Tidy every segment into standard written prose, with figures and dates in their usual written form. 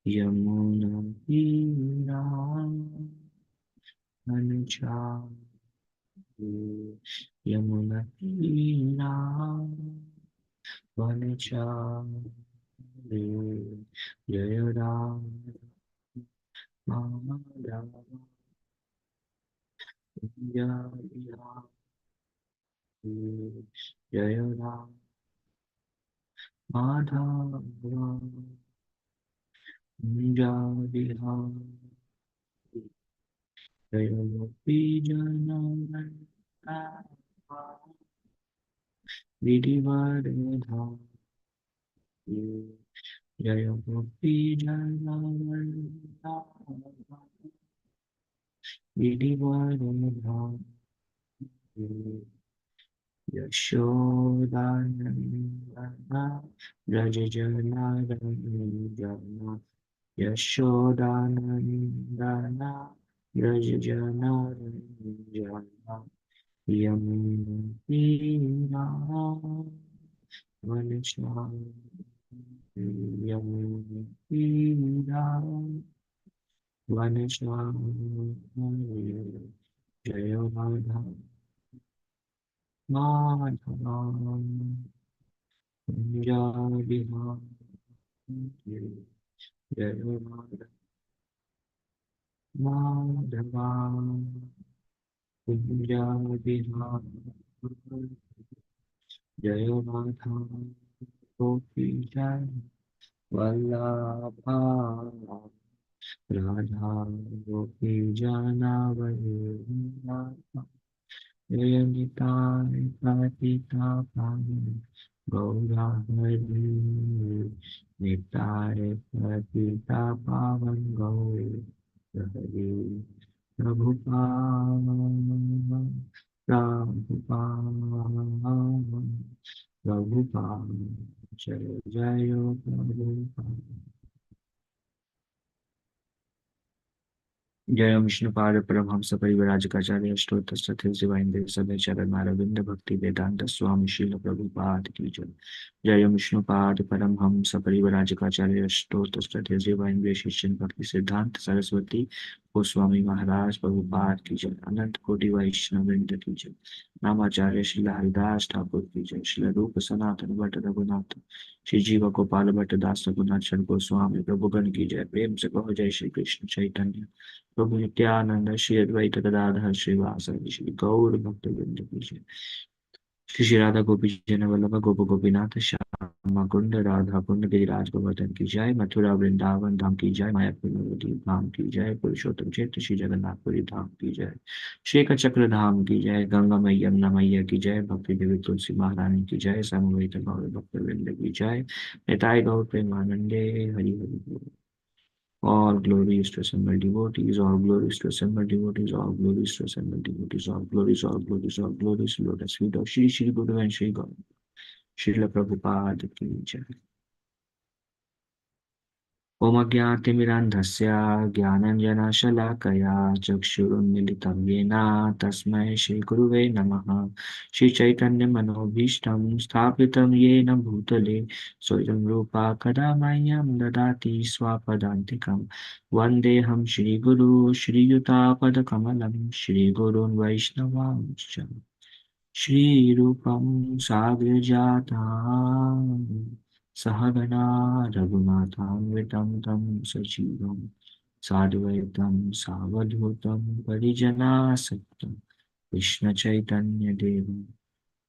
यमुना तीरावनचारी यमुना तीरावनचारी जय राम माधव जय राम जय राम माधव जय राम जय गोपी जन गिरिवरधारी जय गोपी गिरिवरधारी यशोदानंदना व्रज जनार्दन यशोदानंदना व्रज जनार्दन यमुना तीरावनचारी यमुना तीरावनचारी जय राधा माधवा कुंज बिहारी जय राधा माधवा कुंज बिहारी जय राधा गोपी जय वल्लभा राधा गोपी जनावली जय निताय पतिता पावन गौरा हरि निताय पतिता पावन गौरा हरि प्रभुपाद प्रभुपाद प्रभुपाद जय जय प्रभुपाद जय विष्णुपाद परमहंस परिव्राजकाचार्य अष्टोत्तर सथित शिवाइंद्र सदैचरण अरविंद भक्ति वेदांत स्वामी श्रील प्रभुपाद की जय जय विष्णुपाद परमहंस परिव्राजकाचार्य अष्टोत्तर सथित शिवाइंद्र शिष्य भक्ति सिद्धांत सरस्वती गोस्वामी महाराज प्रभुपाद की जय अनंत कोटि वैष्णव वृंद की जय नामाचार्य श्री हरिदास ठाकुर की जय श्री रूप सनातन भट्ट रघुनाथ श्री जीव गोपाल भट्ट दास रघुनाथ गोस्वामी प्रभुगण की जय प्रेम से कहो जय श्री कृष्ण चैतन्य प्रभु नित्यानंद श्री अद्वैत गदाधर श्रीवासदि श्री गौर भक्त वृंद की जय श्री श्री राधा गोपी जन वल्लभ गोप गोपीनाथ श्यामा कुंड राधा कुंड गिरिराज गोवर्धन की जय मथुरा वृंदावन धाम की जय मायापुर नवद्वीप धाम की जय पुरुषोत्तम क्षेत्र श्री जगन्नाथपुरी धाम की जय शेखर चक्र धाम की जय गंगा मैया यमुना मैया की जय भक्ति देवी तुलसी महारानी की जय समवेत गौर भक्त वृंद की जय निताय गौर प्रेमानंदे हरि हरि बोल। All glories to assembled devotees, all glories to assembled devotees, all glories to assembled devotees, all glories, all glories, all glories, lotus feet of Shri Shri Guru and Shri God. Srila Prabhupada ki jai. ॐ अज्ञातिमिरान्धस्य ज्ञानञ्जनशलाकया चक्षुरुन्मीलितं येन तस्मै श्रीगुरुवे नमः श्रीचैतन्यमनोभीष्टं स्थापितं येन भूतले स्वयं रूपा कदा मह्यं ददाति स्वपदान्तिकं वन्देऽहं श्रीगुरू श्रीयुतापदकमलं श्रीगुरून् वैष्णवांश्च श्रीरूपं साग्रजातं सहगणा रघुनाथान्वितं तं सजीवं साद्वैतं सावधूतं परिजनासक्तं कृष्णचैतन्यदेवं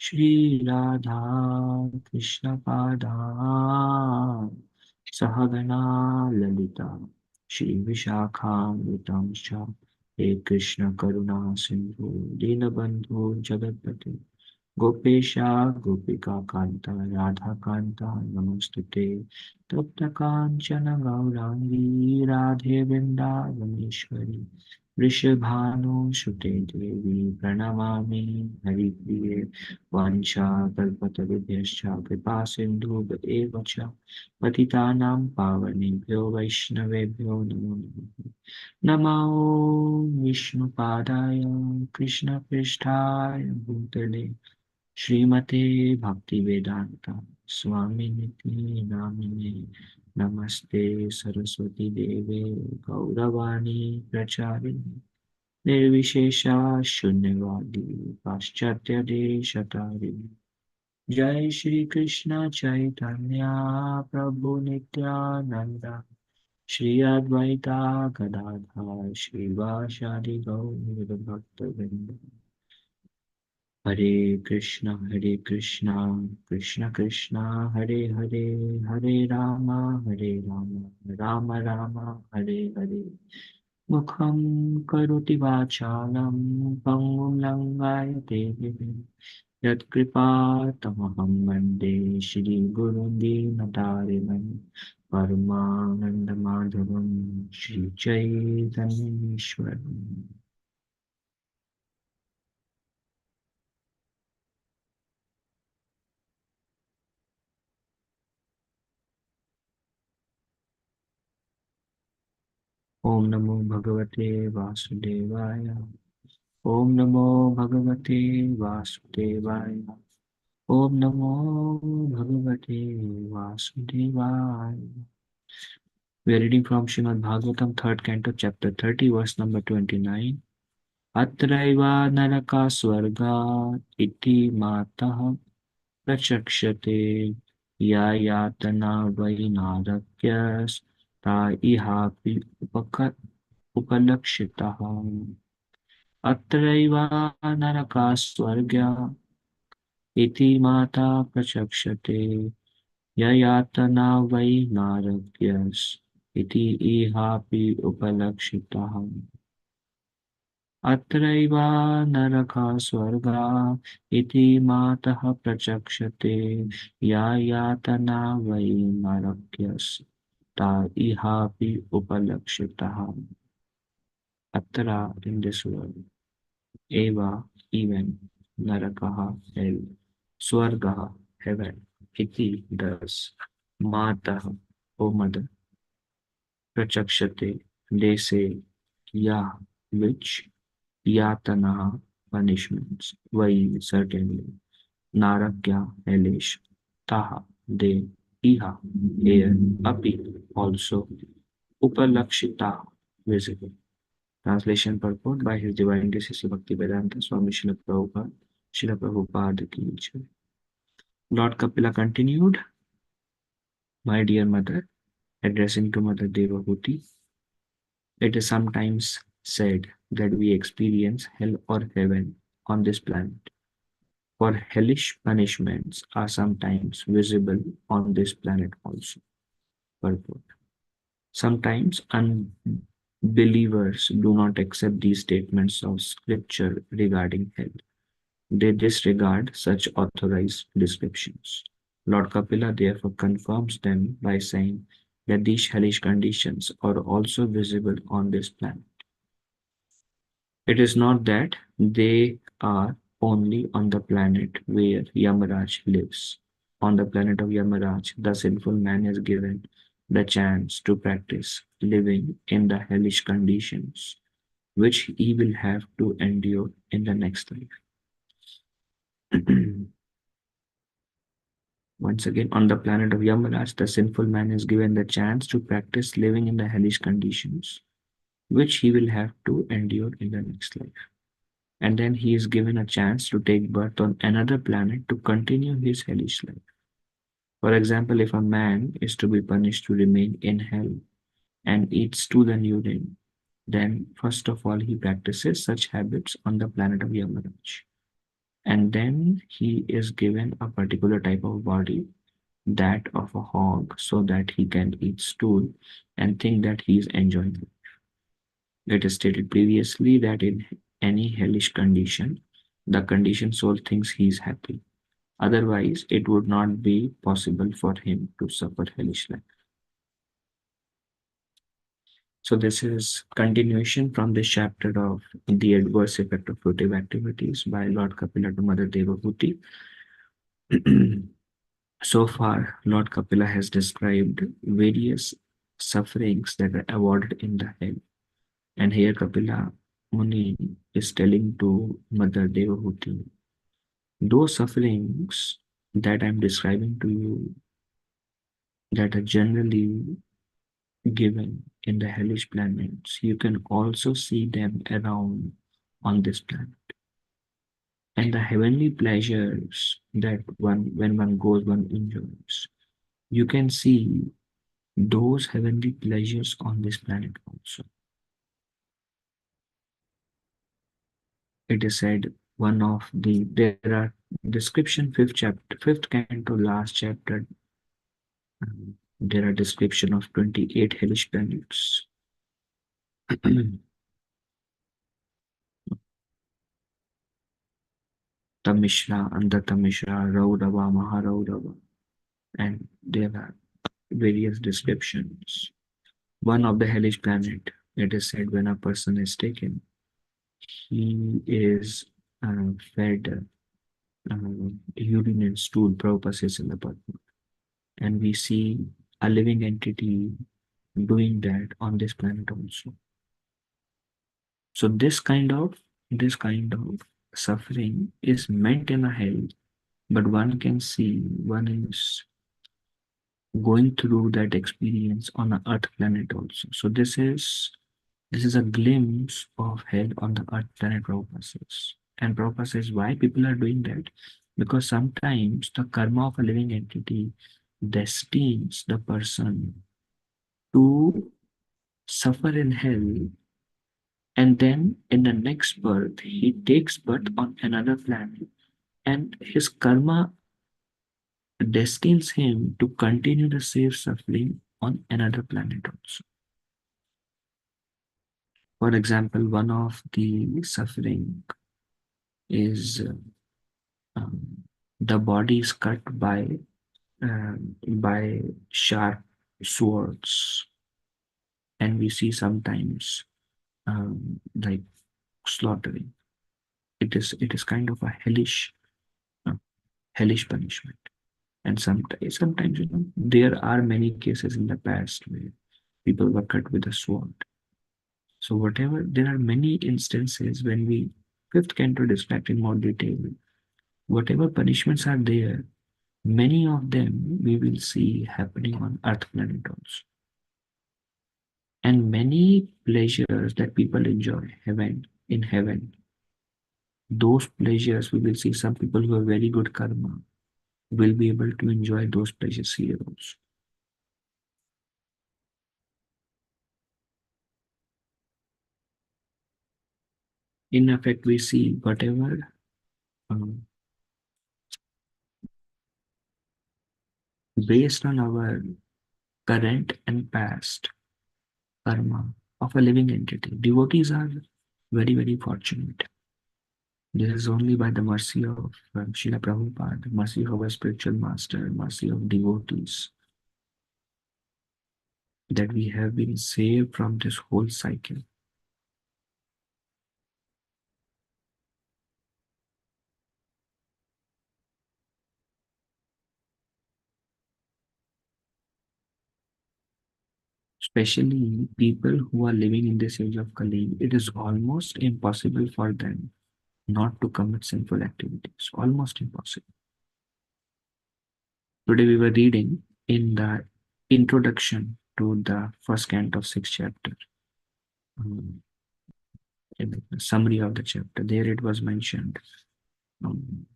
श्रीराधा कृष्णपादान् सहगणा ललिता श्रीविशाखान्वितं च हे कृष्ण करुणा सिंधु दीनबंधु जगत्पते गोपेशा गोपिका कांता राधा कांता नमस्तुते तप्त कांचन गौरांगी राधे वृंदावनेश्वरी वृषभानुसुते देवी प्रणमामि हरिप्रिये वाञ्छाकल्पतरुभ्यश्च कृपा सिन्धुभ्येव च पतितानां पावनेभ्यो वैष्णवेभ्यो नमो नमः नमो विष्णुपादाय कृष्णपृष्ठाय भूतले श्रीमते भक्तिवेदांता स्वामिनिति नामिने Namaste Saraswati Deve Gauravani Prachari Nirvishesha Shunyavadi Paschatya Deshatari Jai Shri Krishna Chaitanya Prabhu Nityananda Shri Advaita Gadadhar Shri Vashadi Gaur Bhakta Hare Krishna, Krishna Krishna, Hare Hare, Hare Rama, Rama Rama, Hare Hare. Mukham karoti vachalam, pangum langayate givim. Yat kripa tamaham vande, Shri Guru Dinatarinam, Paramananda Madhavam, Shri Chaitanya Ishwaram. Om Namo Bhagavate Vasudevaya. Om Namo Bhagavate Vasudevaya. Om Namo Bhagavate Vasudevaya. We are reading from Srimad Bhagavatam, 3rd Canto, Chapter 30, verse number 29. Atraiva naraka swarga iti matah prachakshate ya yatana vainadakyas ta ihapi upalakshitah. अत्रैव नरकास्वर्ग्य इति माता प्रचक्षते ययातना वै नारक्यस् इति इहापि उपलक्षितः अत्रैव नरकास्वर्गा इति मातः प्रचक्षते ययातना वै नारक्यस् ता इहापि उपलक्षितः अत्र in this world Eva, even, Narakaha, hell, Swargaha, heaven, Iti, thus, Mataha, O mother, Prachakshate, they say, Ya, which, Yatanaha, punishments, Vai, certainly, Narakya, hellish, Taha, they, Iha, here, Api, also, Upalakshita, visible. Translation purport by His Divine Grace Srila Bhaktivedanta Swami Srila Prabhupada, Srila Prabhupada ki jai. Lord Kapila continued, My dear mother, addressing to Mother Devahuti, it is sometimes said that we experience hell or heaven on this planet, for hellish punishments are sometimes visible on this planet also. Purport. Sometimes unbelievers do not accept these statements of scripture regarding hell. They disregard such authorized descriptions. Lord Kapila therefore confirms them by saying that these hellish conditions are also visible on this planet. It is not that they are only on the planet where Yamaraj lives. On the planet of Yamaraj, the sinful man is given the chance to practice living in the hellish conditions, which he will have to endure in the next life. Once again, on the planet of Yamaraj, the sinful man is given the chance to practice living in the hellish conditions, which he will have to endure in the next life. And then he is given a chance to take birth on another planet to continue his hellish life. For example, if a man is to be punished to remain in hell and eats stolen urine, then first of all he practices such habits on the planet of Yamaraj. And then he is given a particular type of body, that of a hog, so that he can eat stool and think that he is enjoying it. It is stated previously that in any hellish condition, the conditioned soul thinks he is happy. Otherwise, it would not be possible for him to suffer hellish life. So this is continuation from this chapter of the adverse effect of fruitive activities by Lord Kapila to Mother Devahuti. So far, Lord Kapila has described various sufferings that are awarded in the hell. And here Kapila Muni is telling to Mother Devahuti, those sufferings that I'm describing to you that are generally given in the hellish planets, you can also see them around on this planet. And the heavenly pleasures that when one goes, one enjoys, you can see those heavenly pleasures on this planet also. It is said one of there are description fifth chapter, fifth canto, last chapter. There are description of 28 hellish planets. Tamishra, Andatamishra, Raudava, Maharaudava, and there are various descriptions. One of the hellish planet, it is said when a person is taken, he is fed urine and stool. Prabhupada says in the Padma. And we see a living entity doing that on this planet also. So this kind of suffering is meant in a hell, but one can see one is going through that experience on a earth planet also. So this is a glimpse of hell on the earth planet, Prabhupada says. And Prabhupada says why people are doing that? Because sometimes the karma of a living entity destines the person to suffer in hell, and then in the next birth he takes birth on another planet, and his karma destines him to continue the same suffering on another planet also. For example, one of the suffering is um, the body is cut by sharp swords, and we see sometimes like slaughtering. It is kind of a uh, hellish punishment. And sometimes there are many cases in the past where people were cut with a sword. So whatever, there are many instances when we fifth canto described in more detail. Whatever punishments are there, many of them we will see happening on Earth planet also. And many pleasures that people enjoy in heaven, those pleasures we will see some people who have very good karma will be able to enjoy those pleasures here also. In effect, we see whatever um, based on our current and past karma of a living entity. Devotees are very, very fortunate. This is only by the mercy of Srila Prabhupada, mercy of our spiritual master, mercy of devotees, that we have been saved from this whole cycle. Especially people who are living in this age of Kali, it is almost impossible for them not to commit sinful activities. Almost impossible. Today we were reading in the introduction to the first canto of sixth chapter, um, in the summary of the chapter. There it was mentioned. Um,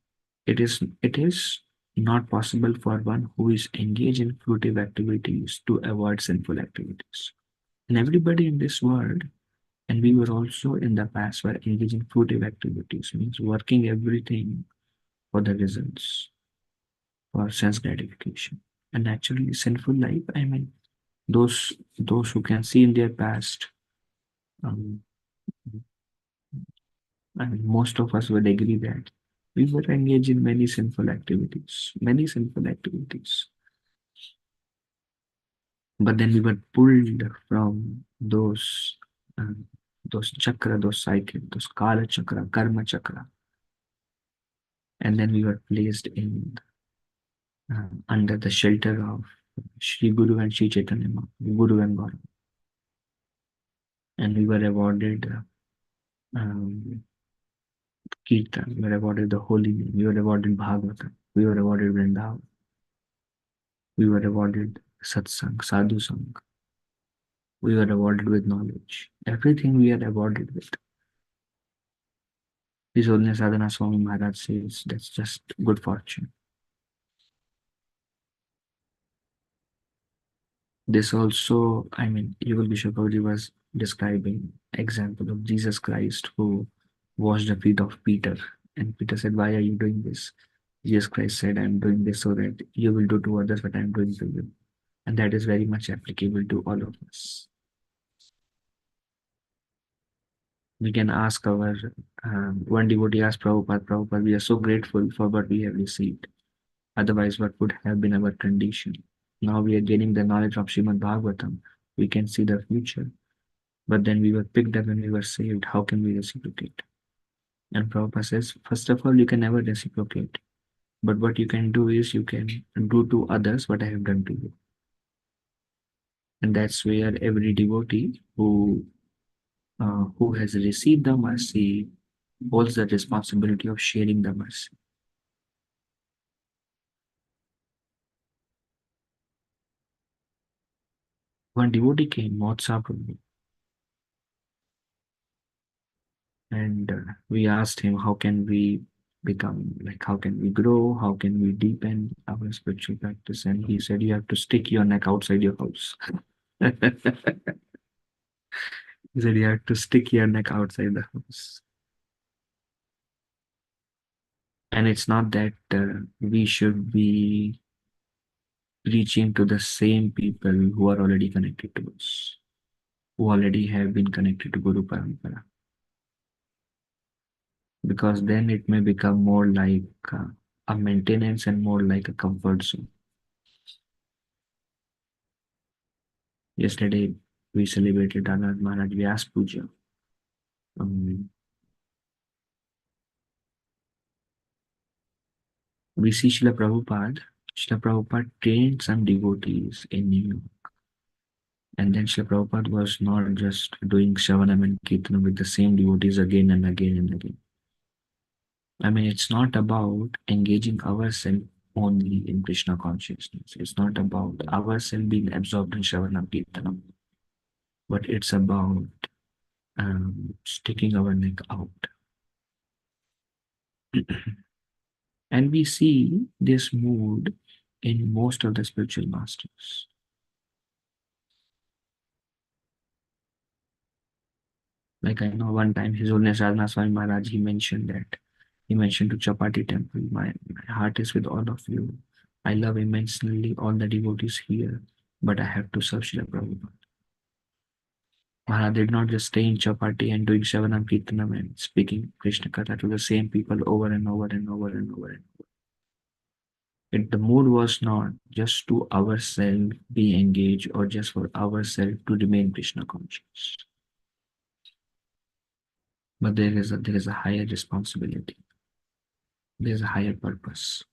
it is not possible for one who is engaged in fruitive activities to avoid sinful activities. And everybody in this world, and we were also in the past, were engaged in fruitive activities, means working everything for the results, for sense gratification. And naturally, sinful life, I mean, those who can see in their past, um, I mean, most of us would agree that we were engaged in many sinful activities. But then we were pulled from those chakra, those cycles, those kala chakra, karma chakra, and then we were placed in under the shelter of Sri Guru and Sri Chaitanya, Guru and Gaura, and we were awarded Kirtan, we were awarded the holy name, we were awarded Bhagavatam, we were awarded Vrindavan, we were awarded satsang, sadhu sang. We were awarded with knowledge. Everything we are awarded with. His Holiness Sadhana Swami Maharaj says that's just good fortune. This also, I mean, Yuval Bishopodi was describing example of Jesus Christ who washed the feet of Peter. And Peter said, why are you doing this? Jesus Christ said, I'm doing this so that you will do to others what I'm doing to you. And that is very much applicable to all of us. We can ask our, one devotee asked Prabhupada, Prabhupada, we are so grateful for what we have received. Otherwise, what would have been our condition? Now we are gaining the knowledge of Srimad Bhagavatam. We can see the future. But then we were picked up and we were saved. How can we reciprocate? And Prabhupada says, first of all, you can never reciprocate. But what you can do is you can do to others what I have done to you. And that's where every devotee who has received the mercy holds the responsibility of sharing the mercy. One devotee came, Motsa Prabhu, and we asked him, how can we become, like, how can we grow? How can we deepen our spiritual practice? And he said, you have to stick your neck outside your house. He said, you have to stick your neck outside the house. And it's not that we should be reaching to the same people who are already connected to us, who already have been connected to Guru Parampara. Because then it may become more like a maintenance and more like a comfort zone. Yesterday, we celebrated Anand Maharaj Vyas Puja. Um, we see Srila Prabhupada. Srila Prabhupada trained some devotees in New York. And then Srila Prabhupada was not just doing Shyamanand and Kirtan with the same devotees again and again and again. I mean, it's not about engaging ourselves only in Krishna consciousness. It's not about ourselves being absorbed in Shravanam Kirtanam, but it's about sticking our neck out. And we see this mood in most of the spiritual masters. Like I know one time His Holiness Radhanath Swami Maharaj, he mentioned to Chapati temple, my heart is with all of you. I love immensely all the devotees here, but I have to serve Srila Prabhupada. Maharaj did not just stay in Chapati and doing Shavanam Kirtanam and speaking Krishna Katha to the same people over and over and over and over and over. The mood was not just to ourselves be engaged or just for ourselves to remain Krishna conscious. But there is a higher responsibility. There is a higher purpose.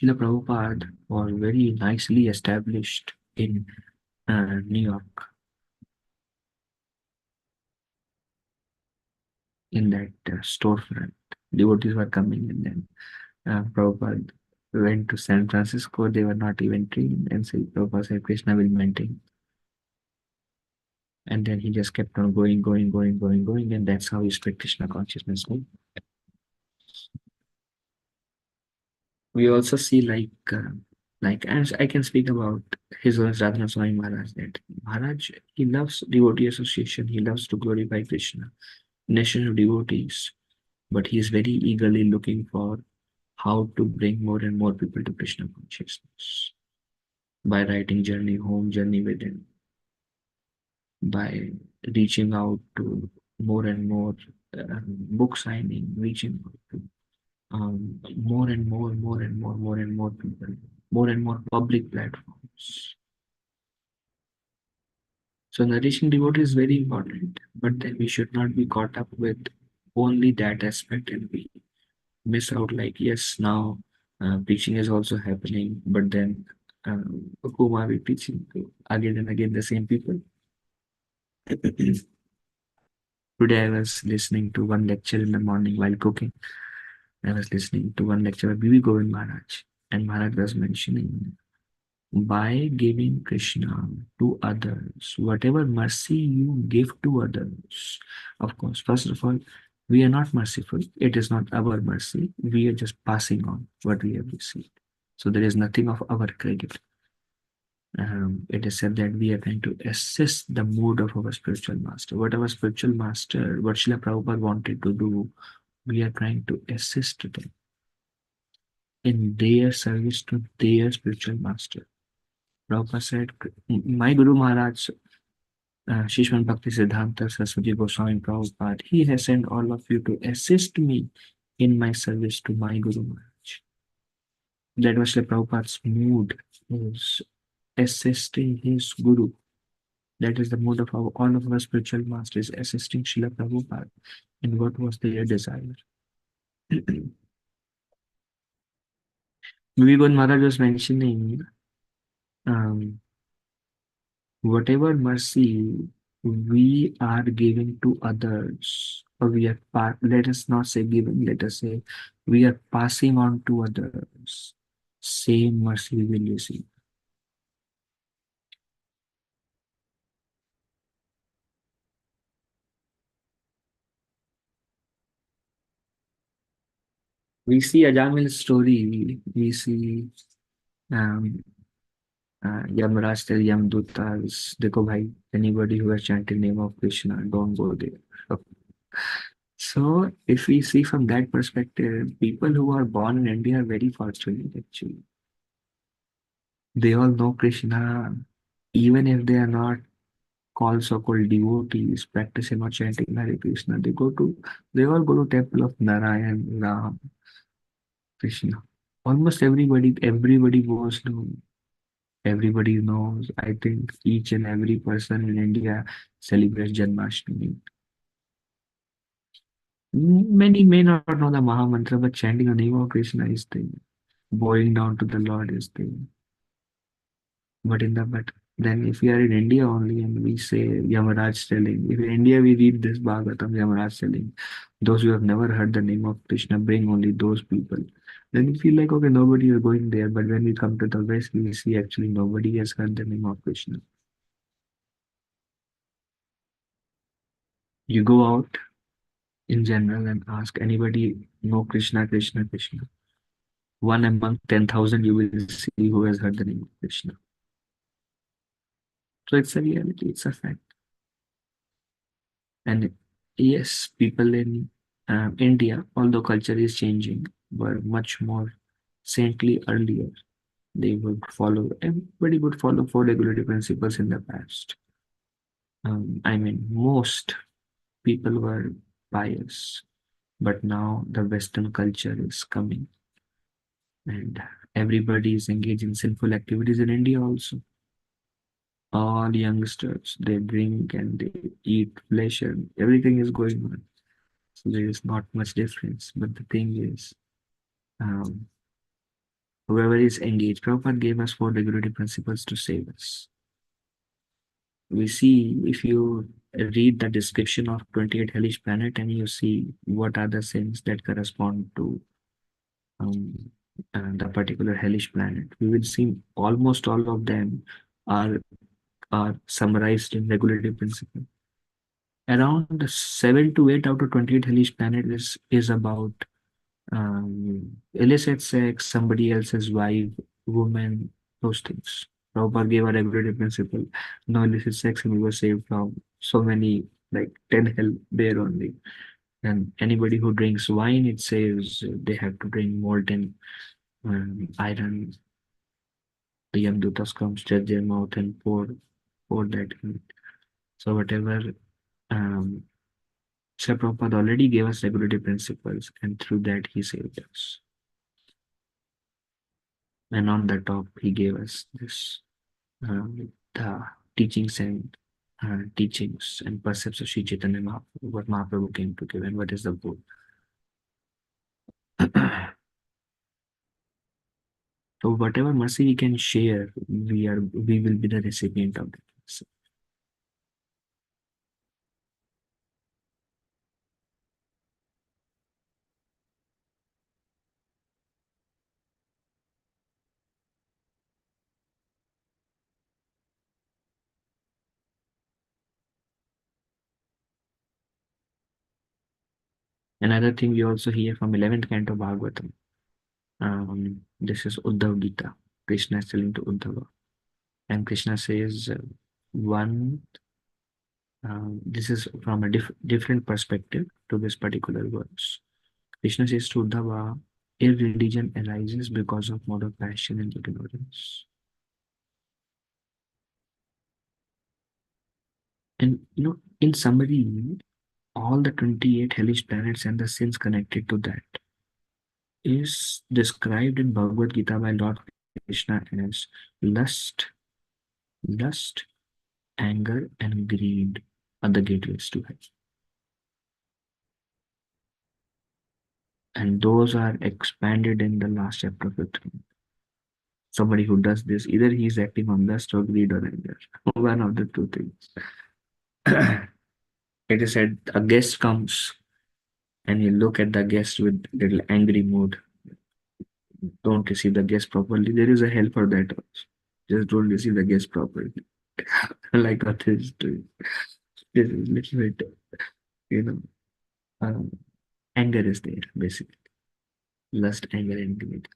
Srila Prabhupada was very nicely established in New York, in that storefront. Devotees were coming and then Prabhupada went to San Francisco. They were not even trained, and so Prabhupada said Krishna will maintain. And then he just kept on going, and that's how he spread Krishna consciousness. We also see as I can speak about His Holiness Radhanath Swami Maharaj, that Maharaj, he loves devotee association, he loves to glorify Krishna, nation of devotees, but he is very eagerly looking for how to bring more and more people to Krishna consciousness by writing Journey Home, Journey Within, by reaching out to more and more book signing, reaching out to more and more people, more and more public platforms. So nourishing devotee is very important, but then we should not be caught up with only that aspect and we miss out like, yes, now preaching is also happening, but then whom are we preaching to? Again and again the same people. Today I was listening to one lecture in the morning while cooking. I was listening to one lecture of Bibi Govind Maharaj, and Maharaj was mentioning by giving Krishna to others, whatever mercy you give to others. Of course, first of all, we are not merciful. It is not our mercy. We are just passing on what we have received. So there is nothing of our credit. It is said that we are trying to assist the mood of our spiritual master. What our spiritual master, what Srila Prabhupada wanted to do, we are trying to assist them in their service to their spiritual master. Prabhupada said, my Guru Maharaj, Shishman Bhakti Siddhanta Saraswati Goswami Prabhupada, he has sent all of you to assist me in my service to my Guru Maharaj. That was Srila Prabhupada's mood, is assisting his Guru. That is the mood of all of our spiritual masters, assisting Srila Prabhupada in what was their desire. Vivekan Maharaj was mentioning um, whatever mercy we are giving to others, or we are let us not say giving, let us say we are passing on to others, same mercy we will receive. We see Ajamil's story, we see um, Yamraj tell Yamdutas, देखो भाई, anybody who has chanted name of Krishna, don't go there. So, if we see from that perspective, people who are born in India are very fortunate actually. They all know Krishna, even if they are not called so-called devotees, practicing or chanting Hare Krishna. They all go to temple of Narayan, Ram, Krishna. Almost everybody goes to, everybody knows. I think each and every person in India celebrates Janmashtami. Many may not know the Maha Mantra, but chanting the name of Krishna is there. Bowing down to the Lord is there. But then if we are in India only and we say Yamaraj telling, if in India we read this Bhagavatam, Yamaraj telling, those who have never heard the name of Krishna, bring only those people. Then we feel like, okay, nobody is going there. But when we come to the West, we see actually nobody has heard the name of Krishna. You go out in general and ask anybody, know Krishna, Krishna, Krishna. One among 10,000, you will see who has heard the name of Krishna. So it's a reality, it's a fact. And yes, people in India, although culture is changing, were much more saintly earlier. Everybody would follow four regulatory principles in the past. I mean, most people were pious, but now the Western culture is coming and everybody is engaged in sinful activities in India also. All youngsters, they drink and they eat flesh and everything is going on. So there is not much difference. But the thing is, um, whoever is engaged, Prabhupada gave us four regulative principles to save us. We see, if you read the description of 28 hellish planet and you see what are the sins that correspond to um, the particular hellish planet, we will see almost all of them are are summarized in regulative principle. Around 7 to 8 out of 28 hellish planet is about illicit sex, somebody else's wife, woman, those things. Prabhupada gave a regulative principle, no illicit sex, and we were saved from so many, like 10 hell there only. And anybody who drinks wine, it says they have to drink molten iron. The young dutas come, stretch their mouth, and pour that in. So whatever um, Sri Prabhupada already gave us regulative principles, and through that he saved us. And on the top, he gave us this the teachings and precepts of Sri Chaitanya Mahaprabhu, what Mahaprabhu came to give, and what is the goal. So whatever mercy we can share, we will be the recipient of that. Another thing we also hear from 11th canto Bhagavatam. This is Uddhav Gita. Krishna is telling to Uddhava. And Krishna says, one, this is from a different perspective to this particular words. Krishna says to Uddhava, irreligion arises because of mode of passion and ignorance. And in summary, all the 28 hellish planets and the sins connected to that is described in Bhagavad Gita by Lord Krishna as lust, lust, anger, and greed are the gateways to hell. And those are expanded in the last chapter of the three. Somebody who does this, either he is acting on lust or greed or anger. One of the two things. It is said a guest comes and you look at the guest with little angry mood. Don't receive the guest properly. There is a hell for that also. Just don't receive the guest properly. Like what is doing. This is little bit, you know, um, anger is there basically. Lust, anger, and greed.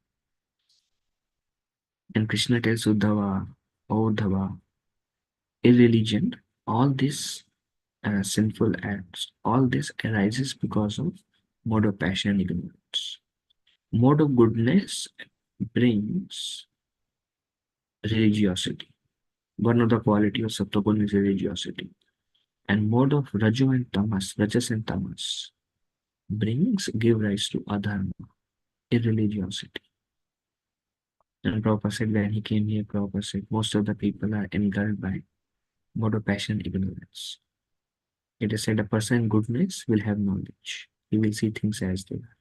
And Krishna tells Uddhava, O Uddhava, irreligion, all this sinful acts, all this arises because of mode of passion and ignorance. Mode of goodness brings religiosity. One of the quality of Sattvagun is religiosity. And mode of Raju and Tamas, Rajas and Tamas, give rise to adharma, irreligiosity. And Prabhupada said when he came here, Prabhupada said most of the people are engulfed by mode of passion, ignorance. It is said a person in goodness will have knowledge. He will see things as they are.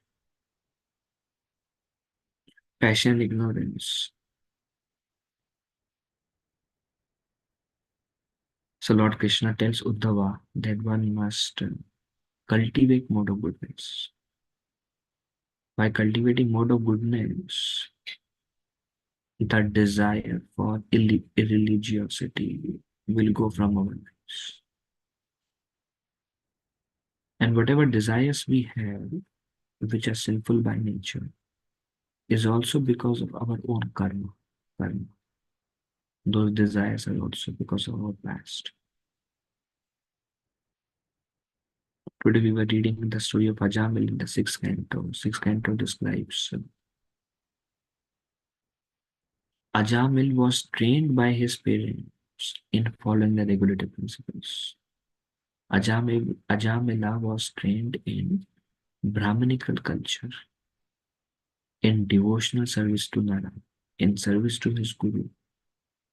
Passion, ignorance. So Lord Krishna tells Uddhava that one must cultivate mode of goodness. By cultivating mode of goodness, the desire for irreligiosity will go from our lives. And whatever desires we have, which are sinful by nature, is also because of our own karma. Those desires are also because of our past. Today we were reading the story of Ajamil in the sixth canto. Sixth canto describes Ajamil was trained by his parents in following the regulative principles. Ajamila was trained in Brahminical culture, in devotional service to Nara, in service to his guru,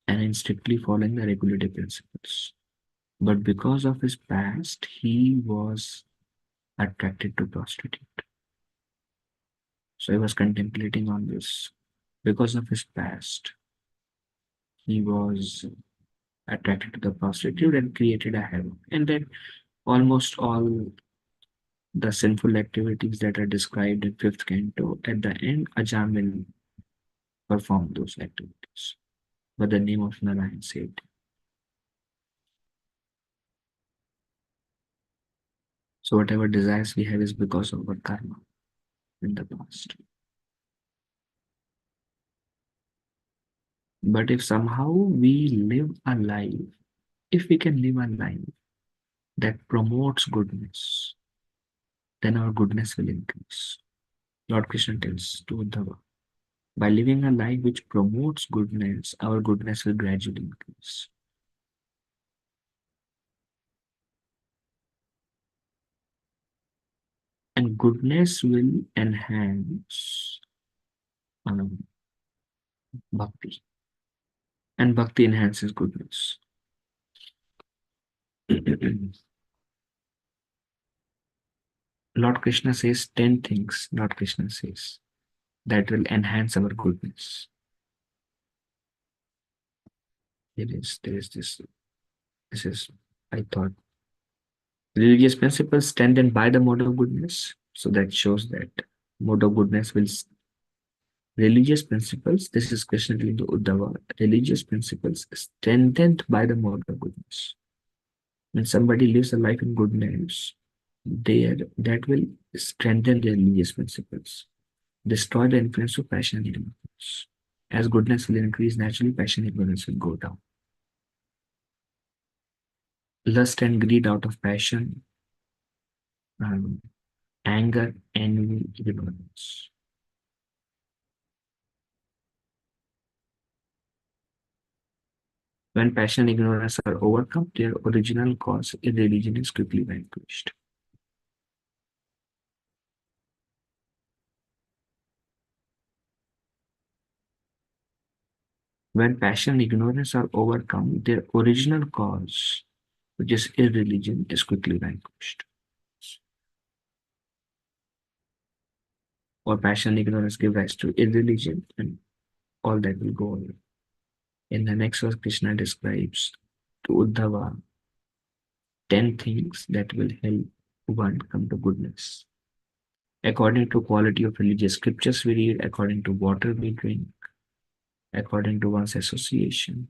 and in strictly following the regulative principles. But because of his past, he was attracted to prostitute. So he was contemplating on this. Because of his past, he was attracted to the prostitute and created a havoc. And then almost all the sinful activities that are described in fifth canto, at the end, Ajamil performed those activities. But the name of Narayan saved. So whatever desires we have is because of our karma in the past. But if somehow we live a life, if we can live a life that promotes goodness, then our goodness will increase. Lord Krishna tells to Uddhava, by living a life which promotes goodness, our goodness will gradually increase. And goodness will enhance bhakti. And bhakti enhances goodness. Lord Krishna says 10 things, Lord Krishna says, that will enhance our goodness. There is this is, I thought, religious principles strengthened by the mode of goodness. So that shows that mode of goodness will, religious principles, this is Krishna telling to Uddhava, religious principles strengthened by the mode of goodness. When somebody lives a life in goodness, that will strengthen the religious principles, destroy the influence of passion and ignorance. As goodness will increase, naturally passion and ignorance will go down. Lust and greed out of passion, um, anger, envy, ignorance. When passion and ignorance are overcome, their original cause in religion is quickly vanquished. When passion and ignorance are overcome, their original cause, which is irreligion, is quickly vanquished. Or passion and ignorance give rise to irreligion, and all that will go away. In the next verse, Krishna describes to Uddhava 10 things that will help one come to goodness. According to quality of religious scriptures we read, according to water we drink, according to one's association,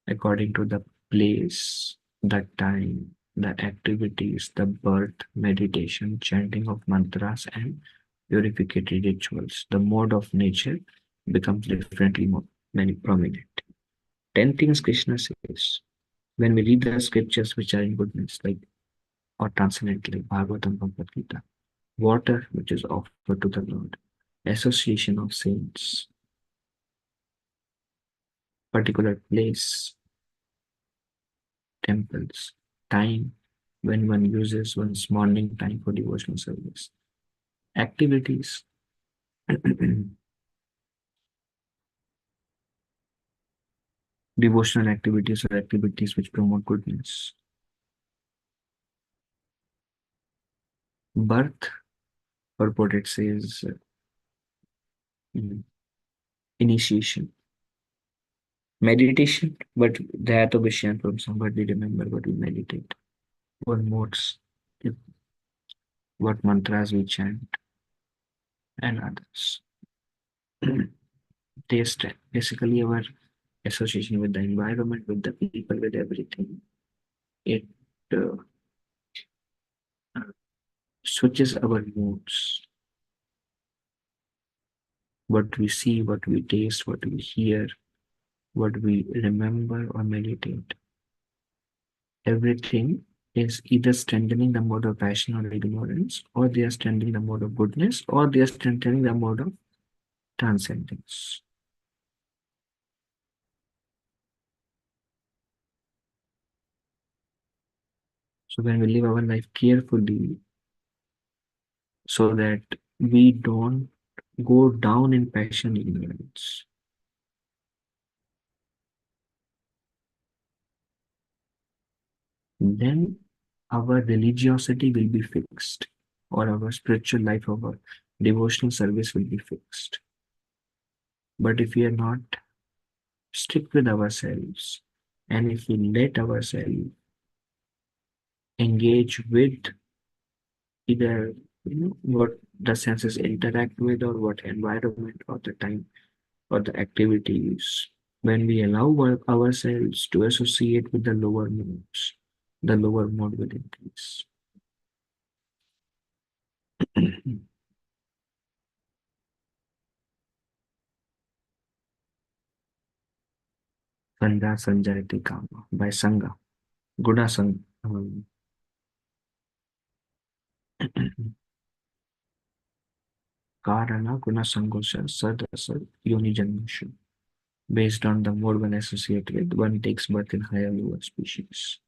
according to the place, the time, the activities, the birth, meditation, chanting of mantras, and purificatory rituals. The mode of nature becomes differently more many prominent. 10 things Krishna says. When we read the scriptures which are in goodness, like or transcendently, Bhagavatam, Bhagavad Gita, water which is offered to the Lord, association of saints, particular place, temples, time when one uses one's morning time for devotional service, activities, devotional activities or activities which promote goodness, birth, purport says initiation, meditation, but that of Vishyan from somebody remember what we meditate, what modes, what mantras we chant, and others. Taste basically our association with the environment, with the people, with everything. It uh, switches our moods. What we see, what we taste, what we hear, what we remember or meditate. Everything is either strengthening the mode of passion or ignorance, or they are strengthening the mode of goodness, or they are strengthening the mode of transcendence. So when we live our life carefully, so that we don't go down in passion ignorance, then our religiosity will be fixed, or our spiritual life, our devotional service will be fixed. But if we are not strict with ourselves, and if we let ourselves engage with either what the senses interact with, or what environment, or the time, or the activities, when we allow ourselves to associate with the lower modes, the lower mode will increase. Sangha sanjayati kama, by sangha, guna sang, karana guna sangosha sadasad yoni janmashu. Based on the mode one associate with, one takes birth in higher lower species.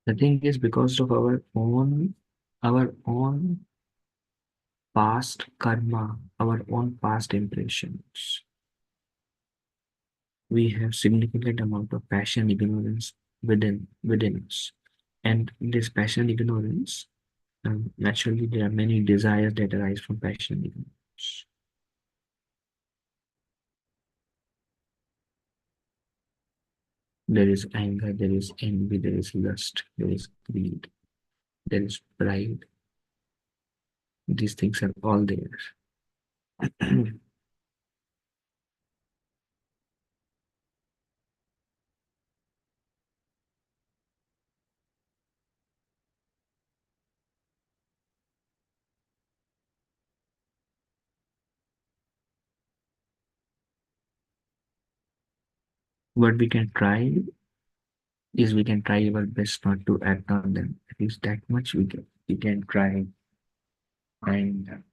The thing is, because of our own past karma, our own past impressions, we have significant amount of passion ignorance within us. And this passion ignorance, naturally there are many desires that arise from passion ignorance. There is anger, there is envy, there is lust, there is greed, there is pride, These things are all there. What we can try is we can try our best not to act on them. At least that much we can try and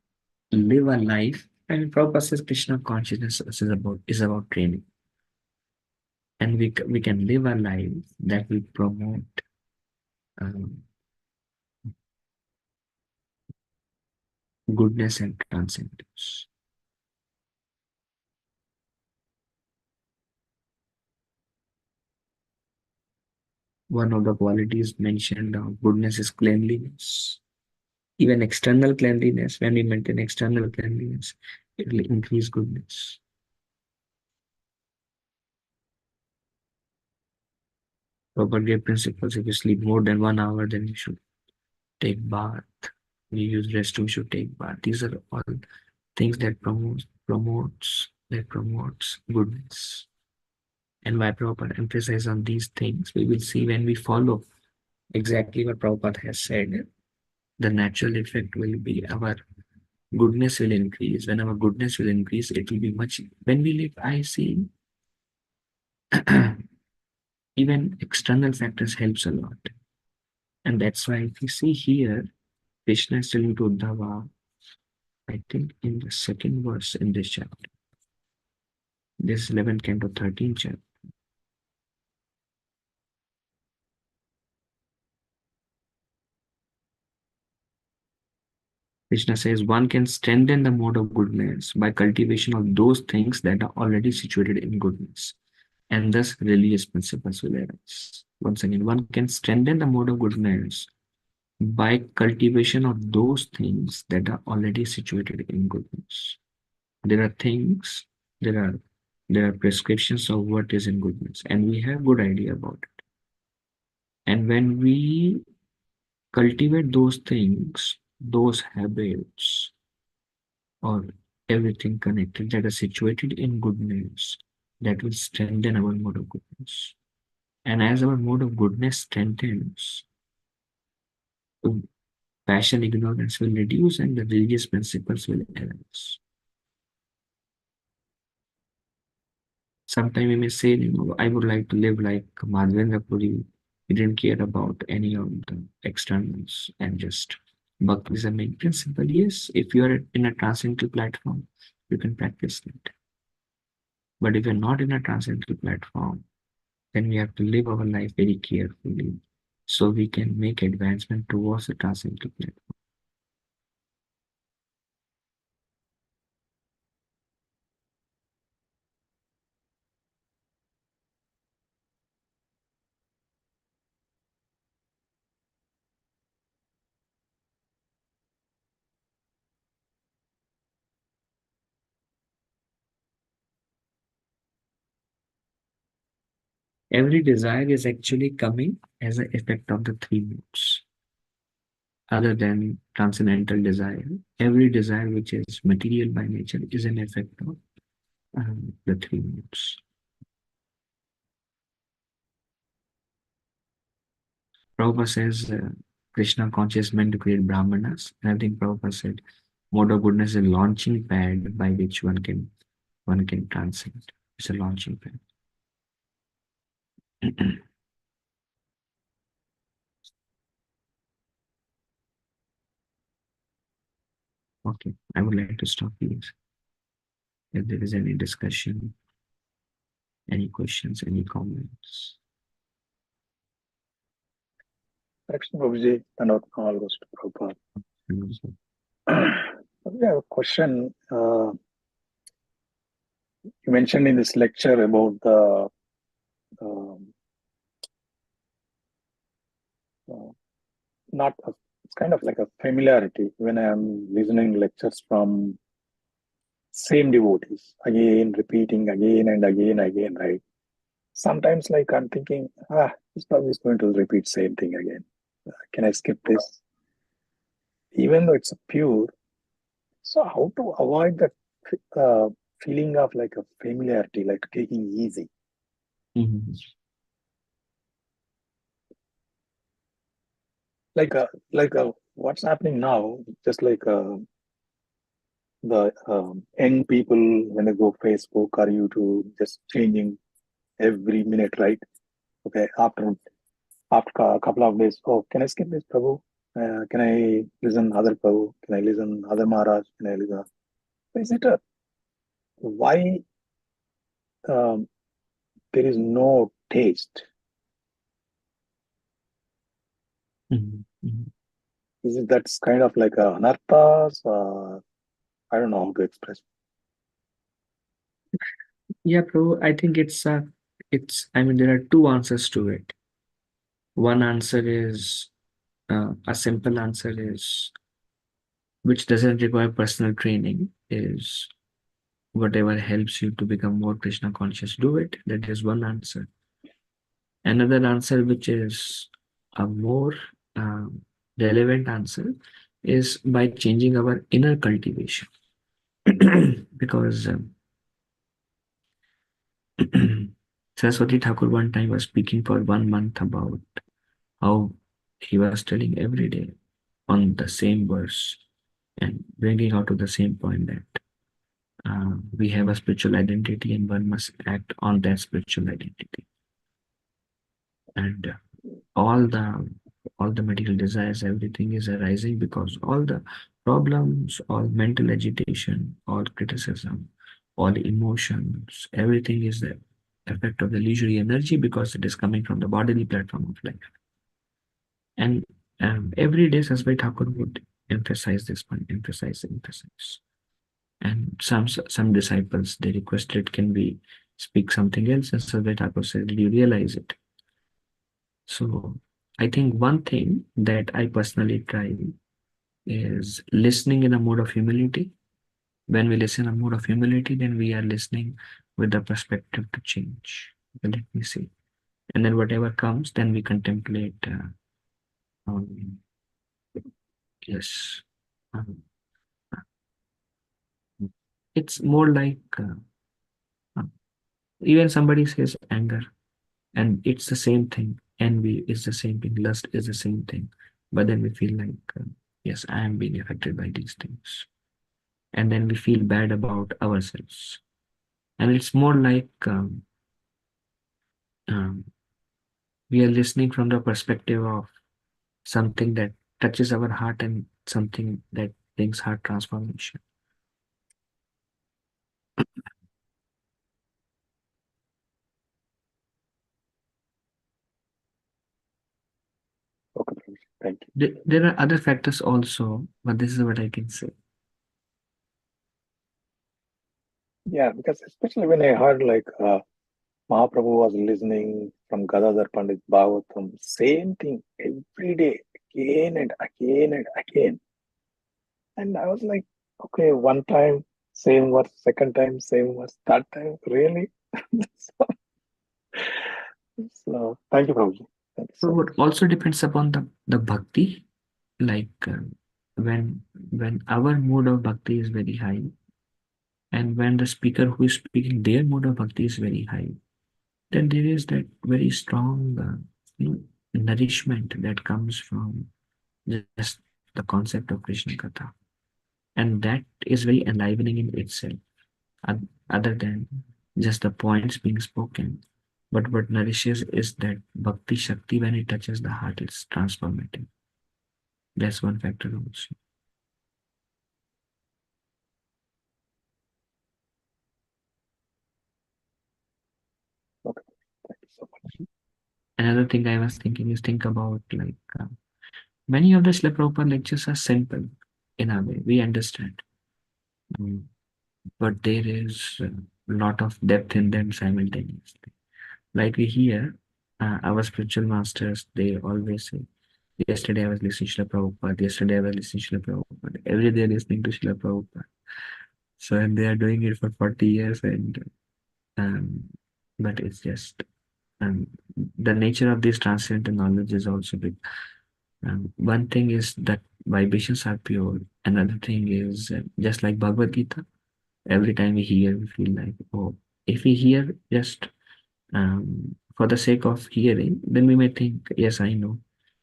live a life. And Prabhupada says Krishna consciousness is about training, and we can live a life that will promote um, goodness and transcendence. One of the qualities mentioned of goodness is cleanliness. Even external cleanliness, when we maintain external cleanliness, it will increase goodness. Proper day principles: if you sleep more than 1 hour, then you should take bath. You use restroom, you should take bath. These are all things that promotes goodness. And by Prabhupada emphasize on these things, we will see when we follow exactly what Prabhupada has said, the natural effect will be our goodness will increase. When our goodness will increase, it will be much. When we live, I see even external factors helps a lot. And that's why if you see here, Krishna is telling to Uddhava, I think in the second verse in this chapter, this 11th canto, 13th chapter. Krishna says one can strengthen the mode of goodness by cultivation of those things that are already situated in goodness, and thus religious principles will arise. Once again, one can strengthen the mode of goodness by cultivation of those things that are already situated in goodness. There are things, there are there are prescriptions of what is in goodness, and we have good idea about it. And when we cultivate those things, those habits, or everything connected that are situated in goodness, that will strengthen our mode of goodness. And as our mode of goodness strengthens, passion ignorance will reduce and the religious principles will arise. Sometimes we may say, I would like to live like Madhavendra Puri. He didn't care about any of the externals and just Bhakti is the main principle. Yes, if you are in a transcendental platform, you can practice that. But if you're not in a transcendental platform, then we have to live our life very carefully so we can make advancement towards the transcendental platform. Every desire is actually coming as an effect of the three moods. Other than transcendental desire, every desire which is material by nature is an effect of the three moods. Prabhupada says Krishna conscious meant to create Brahmanas. And I think Prabhupada said mode of goodness is a launching pad by which one can transcend. It's a launching pad. Okay, I would like to stop here. If there is any discussion, any questions, any comments. Krishna Prabhuji, and all goes to Prabhupada. I have a question. You mentioned in this lecture about the um, not a, it's kind of like a familiarity when I'm listening lectures from same devotees again, repeating again and again, right? Sometimes, like I'm thinking, this Prabhu is going to repeat same thing again. Can I skip this? Even though it's a pure, So how to avoid that feeling of like a familiarity, like taking easy? Mhm. Like what's happening now? Just like the young people when they go Facebook or YouTube, just changing every minute, right? Okay, after a couple of days, oh, can I skip this Prabhu? Can I listen other Prabhu? Can I listen other Maharaj? Can I listen? Is it a why um, there is no taste? Mhm. Mhm. Is it that's kind of like a anarthas? I don't know how to express. Yeah, bro, I think I mean, there are two answers to it. One answer is, a simple answer is, which doesn't require personal training, is whatever helps you to become more Krishna conscious, do it. That is one answer. Another answer, which is a more um, relevant answer, is by changing our inner cultivation. Because Saraswati Thakur one time was speaking for 1 month about how he was telling every day on the same verse and bringing out to the same point that we have a spiritual identity and one must act on that spiritual identity. And all the all the material desires, everything is arising because all the problems, all mental agitation, all criticism, all emotions, everything is the effect of the illusory energy because it is coming from the bodily platform of life. And every day Sasbai Thakur would emphasize this point, emphasize. And some disciples they requested, can we speak something else? And Sasbai Thakur said, did you realize it? So I think one thing that I personally try is listening in a mode of humility. When we listen in a mode of humility, then we are listening with the perspective to change. Well, let me see. And then whatever comes, then we contemplate. Um, yes. Um, it's more like uh, even somebody says anger, and it's the same thing. Envy is the same thing. Lust is the same thing. But then we feel like, yes, I am being affected by these things. And then we feel bad about ourselves. And it's more like um, we are listening from the perspective of something that touches our heart and something that brings heart transformation. Okay, Prabhu, thank you. There are other factors also, but this is what I can say. Yeah, because especially when I heard like Mahaprabhu was listening from Gadadhar Pandit Bhagavatam, same thing every day, again and again and again. And I was like, okay, one time, same verse, second time, same verse, third time, really? so, so, thank you, Prabhuji. Thank you So so what much. also depends upon the bhakti, like when our mood of bhakti is very high, and when the speaker who is speaking, their mood of bhakti is very high, then there is that very strong nourishment that comes from just the concept of Krishna Katha. And that is very enlivening in itself, other than just the points being spoken. But what nourishes is that Bhakti Shakti, when it touches the heart, it's transformative. That's one factor also. Okay, thank you so much. Another thing I was thinking is think about like many of the Srila Prabhupada lectures are simple in a way, we understand. Mm, but there is a lot of depth in them simultaneously. Like we hear our spiritual masters, they always say, yesterday I was listening to Srila Prabhupada, yesterday I was listening to Srila Prabhupada, every day listening to Srila Prabhupada. So, and they are doing it for 40 years, and um, but it's just um, the nature of this transcendental knowledge is also big. One thing is that vibrations are pure. Another thing is just like Bhagavad Gita, every time we hear, we feel like, oh, if we hear just for the sake of hearing, then we may think, yes, I know.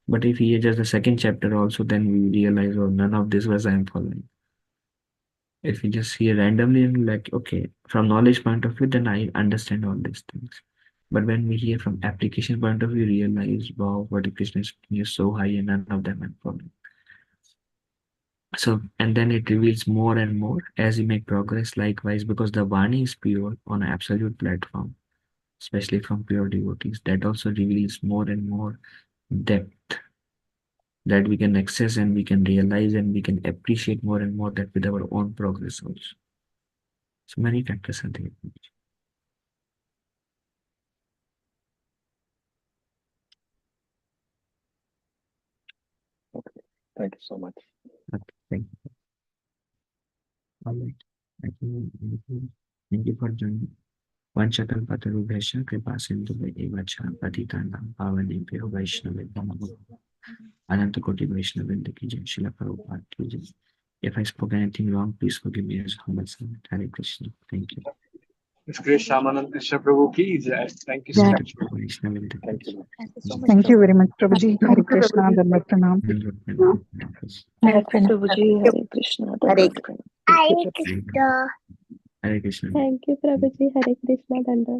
But if we hear just the second chapter also, then we realize, oh, none of this was I am following. If we just hear randomly and like, okay, from knowledge point of view, then I understand all these things. But when we hear from application point of view, realize, wow, what Krishna is so high and none of them I'm following. So, and then it reveals more and more as we make progress. Likewise, because the Vani is pure on an absolute platform, especially from pure devotees, that also reveals more and more depth that we can access and we can realize and we can appreciate more and more that with our own progress also. So many factors are there. Okay, thank you so much. Okay, thank you. All right. Thank you for joining. Vanchakal Patarubhesha Kripa Sindhu Evacha Patitanam Pavanebhyo Vaishnavebhyo Namo Ananta Koti Vaishnavendra Ki Jai Srila Prabhupada Ki Jai. If I spoke anything wrong, please forgive me as humble servant. Hare Krishna. Thank you. It's great, Shyamanand Krishna Prabhu ki jai. Thank you so Ananta much. Koti Vaishnavendra Ki Thank Jai. you. Thank you so much. Thank you very much, Prabhu. Prabhuji. Hare Krishna, Dharma Pranam. Hare Prabhuji, Hare Krishna. Hare Dandavat Pranam. Hare Krishna. Thank you, Prabhuji. Hare Krishna, Danda.